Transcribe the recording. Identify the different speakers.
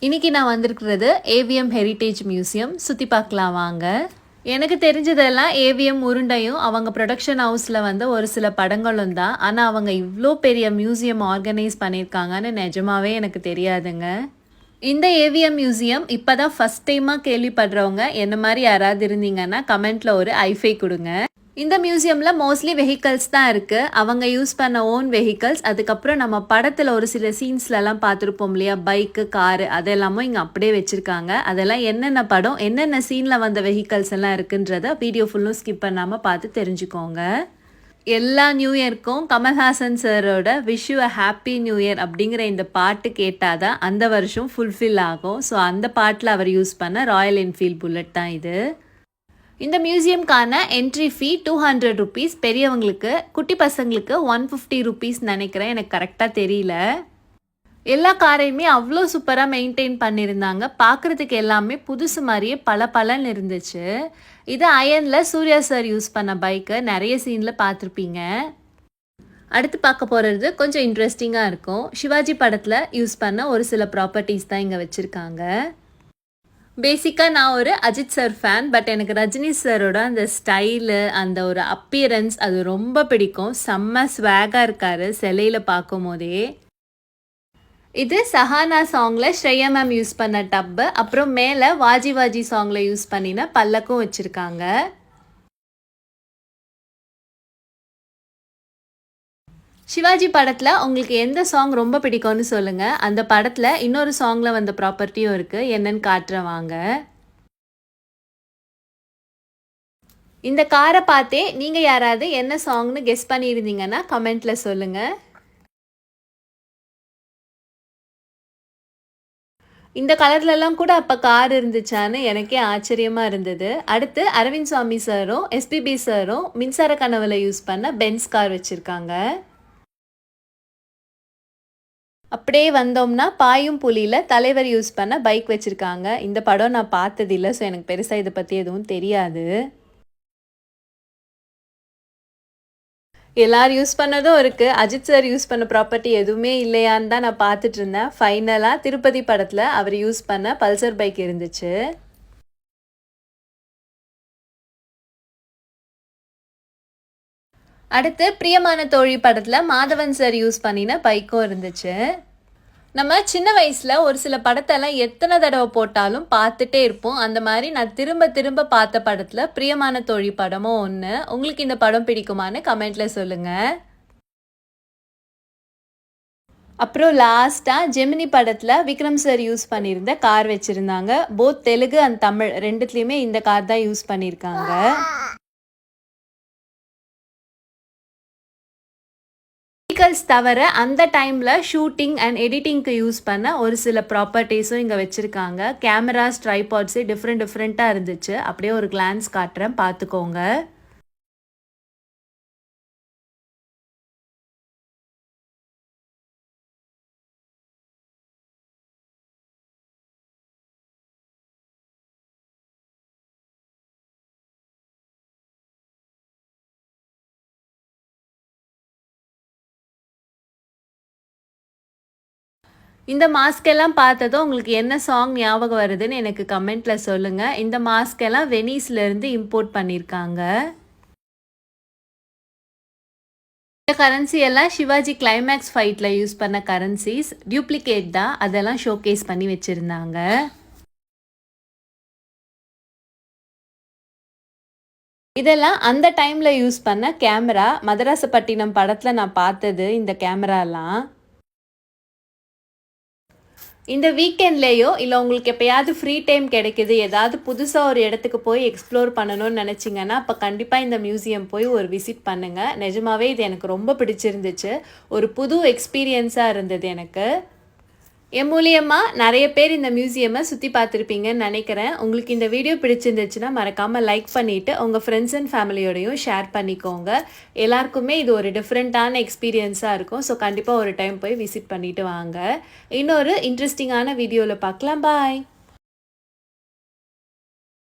Speaker 1: இன்னைக்கு நான் வந்திருக்கிறது ஏவிஎம் ஹெரிட்டேஜ் மியூசியம். சுற்றி பார்க்கலாம் வாங்க. எனக்கு தெரிஞ்சதெல்லாம் ஏவிஎம் உருண்டையும் அவங்க ப்ரொடக்ஷன் ஹவுஸில் வந்து ஒரு சில படங்களும் தான். ஆனால் அவங்க இவ்வளோ பெரிய மியூசியம் ஆர்கனைஸ் பண்ணியிருக்காங்கன்னு நிஜமாவே எனக்கு தெரியாதுங்க. இந்த ஏவிஎம் மியூசியம் இப்போ தான் ஃபஸ்ட் டைமாக கேள்விப்படுறவங்க என்ன மாதிரி யாராவது இருந்தீங்கன்னா கமெண்ட்டில் ஒரு ஐஃபை கொடுங்க. இந்த மியூசியமில் மோஸ்ட்லி வெஹிக்கல்ஸ் தான் இருக்குது. அவங்க யூஸ் பண்ண ஓன் வெஹிக்கல்ஸ். அதுக்கப்புறம் நம்ம படத்தில் ஒரு சில சீன்ஸ்லலாம் பார்த்துருப்போம் இல்லையா, பைக்கு, காரு, அதெல்லாமும் இங்கே அப்படியே வச்சுருக்காங்க. அதெல்லாம் என்னென்ன படம் என்னென்ன சீனில் வந்த வெஹிக்கல்ஸ் எல்லாம் இருக்குன்றத வீடியோ ஃபுல்லும் ஸ்கிப் பண்ணாமல் பார்த்து தெரிஞ்சுக்கோங்க. எல்லா நியூ இயர்க்கும் கமல்ஹாசன் சாரோட wish you a happy new year அப்படிங்கிற இந்த பாட்டு கேட்டால் தான் அந்த வருஷம் ஃபுல்ஃபில் ஆகும். ஸோ அந்த பாட்டில் அவர் யூஸ் பண்ண ராயல் என்ஃபீல்ட் புல்லட் தான் இது. இந்த மியூசியம்கான என்ட்ரி ஃபீ 200 ருபீஸ். பெரியவங்களுக்கு, குட்டி பசங்களுக்கு 150 ருபீஸ் நினைக்கிறேன், எனக்கு கரெக்டாக தெரியல. எல்லா காரையுமே அவ்வளோ சூப்பராக மெயின்டைன் பண்ணியிருந்தாங்க. பார்க்குறதுக்கு எல்லாமே புதுசு மாதிரியே பலன்னு இருந்துச்சு. இது அயனில் சூர்யா சார் யூஸ் பண்ண பைக்கை நிறைய சீனில் பார்த்துருப்பீங்க. அடுத்து பார்க்க போகிறது கொஞ்சம் இன்ட்ரெஸ்டிங்காக இருக்கும். சிவாஜி படத்தில் யூஸ் பண்ண ஒரு சில ப்ராப்பர்ட்டிஸ் தான் இங்கே வச்சுருக்காங்க. பேசிக்காக நான் ஒரு அஜித் சார் ஃபேன். பட் எனக்கு ரஜினி சாரோட அந்த ஸ்டைலு, அந்த ஒரு அப்பியரன்ஸ் அது ரொம்ப பிடிக்கும். செம்ம ஸ்வேகாக இருக்கார் சிலையில் பார்க்கும் போதே. இது சஹானா சாங்கில் ஸ்ரேயா மேம் யூஸ் பண்ண டப்பு. அப்புறம் மேலே வாஜி வாஜி சாங்கில் யூஸ் பண்ணின பல்லக்கும் வச்சுருக்காங்க. சிவாஜி படத்தில் உங்களுக்கு எந்த சாங் ரொம்ப பிடிக்கும்னு சொல்லுங்கள். அந்த படத்தில் இன்னொரு சாங்கில் வந்த ப்ராப்பர்ட்டியும் இருக்குது, என்னன்னு காட்டுறேன் வாங்க. இந்த காரை பார்த்தே நீங்கள் யாராவது என்ன சாங்னு கெஸ் பண்ணியிருந்தீங்கன்னா கமெண்ட்டில் சொல்லுங்கள். இந்த கலர்லலாம் கூட அப்போ கார் இருந்துச்சான்னு எனக்கே ஆச்சரியமாக இருந்தது. அடுத்து அரவிந்த் சுவாமி சாரும் எஸ்பிபி சாரும் மின்சார கனவில் யூஸ் பண்ண பென்ஸ் கார் வச்சுருக்காங்க. அப்படியே வந்தோம்னா பாயும் புலியில் தலைவர் யூஸ் பண்ண பைக் வச்சுருக்காங்க. இந்த படம் நான் பார்த்ததில்லை, ஸோ எனக்கு பெருசாக இதை பற்றி எதுவும் தெரியாது. எல்லாரும் யூஸ் பண்ணதும் இருக்குது. அஜித் சார் யூஸ் பண்ண ப்ராப்பர்ட்டி எதுவுமே இல்லையான்னு தான் நான் பார்த்துட்டு இருந்தேன். ஃபைனலாக திருப்பதி படத்தில் அவர் யூஸ் பண்ண பல்சர் பைக் இருந்துச்சு. அடுத்து பிரியமான தோழி படத்தில் மாதவன் சார் யூஸ் பண்ணின பைக்கும் இருந்துச்சு. நம்ம சின்ன வயசில் ஒரு சில படத்தெல்லாம் எத்தனை தடவை போட்டாலும் பார்த்துட்டே இருப்போம். அந்த மாதிரி நான் திரும்ப திரும்ப பார்த்த படத்தில் பிரியமான தோழி படமும் ஒன்று. உங்களுக்கு இந்த படம் பிடிக்குமான்னு கமெண்ட்டில் சொல்லுங்கள். அப்புறம் லாஸ்ட்டாக ஜெமினி படத்தில் விக்ரம் சார் யூஸ் பண்ணியிருந்த கார் வச்சுருந்தாங்க. போத் தெலுங்கு அண்ட் தமிழ் ரெண்டுத்துலேயுமே இந்த கார் தான் யூஸ் பண்ணியிருக்காங்க. வெஹிக்கல்ஸ் தவிர அந்த டைமில் ஷூட்டிங் அண்ட் எடிட்டிங்க்கு யூஸ் பண்ண ஒரு சில ப்ராப்பர்ட்டிஸும் இங்கே வச்சுருக்காங்க. கேமராஸ், ட்ரைபாட்ஸு டிஃப்ரெண்ட்டாக இருந்துச்சு. அப்படியே ஒரு கிளான்ஸ் காட்டுறேன், பார்த்துக்கோங்க. இந்த மாஸ்க் எல்லாம் பார்த்ததும் உங்களுக்கு என்ன சாங் ஞாபகம் வருதுன்னு எனக்கு கமெண்ட்டில் சொல்லுங்கள். இந்த மாஸ்க் எல்லாம் வெனிஸ்லேருந்து இம்போர்ட் பண்ணியிருக்காங்க. இந்த கரன்சி எல்லாம் சிவாஜி கிளைமேக்ஸ் ஃபைட்டில் யூஸ் பண்ண கரன்சிஸ். டியூப்ளிகேட் தான், அதெல்லாம் ஷோகேஸ் பண்ணி வச்சுருந்தாங்க. இதெல்லாம் அந்த டைமில் யூஸ் பண்ண கேமரா. மதராசப்பட்டினம் படத்தில் நான் பார்த்தது இந்த கேமராலாம். இந்த வீக்கெண்ட்லேயோ இல்லை உங்களுக்கு எப்போயாவது ஃப்ரீ டைம் கிடைக்கிது, ஏதாவது புதுசாக ஒரு இடத்துக்கு போய் எக்ஸ்ப்ளோர் பண்ணணும்னு நினச்சிங்கன்னா அப்போ கண்டிப்பாக இந்த மியூசியம் போய் ஒரு விசிட் பண்ணுங்கள். நிஜமாவே இது எனக்கு ரொம்ப பிடிச்சிருந்துச்சு. ஒரு புது எக்ஸ்பீரியன்ஸாக இருந்தது எனக்கு. என் மூலியமாக நிறைய பேர் இந்த மியூசியமை சுற்றி பார்த்துருப்பீங்கன்னு நினைக்கிறேன். உங்களுக்கு இந்த வீடியோ பிடிச்சிருந்துச்சுன்னா மறக்காமல் லைக் பண்ணிவிட்டு உங்கள் ஃப்ரெண்ட்ஸ் அண்ட் ஃபேமிலியோடையும் ஷேர் பண்ணிக்கோங்க. எல்லாருக்குமே இது ஒரு டிஃப்ரெண்ட்டான எக்ஸ்பீரியன்ஸாக இருக்கும். ஸோ கண்டிப்பாக ஒரு டைம் போய் விசிட் பண்ணிவிட்டு வாங்க. இன்னொரு இன்ட்ரெஸ்டிங்கான வீடியோவில் பார்க்கலாம். பாய்.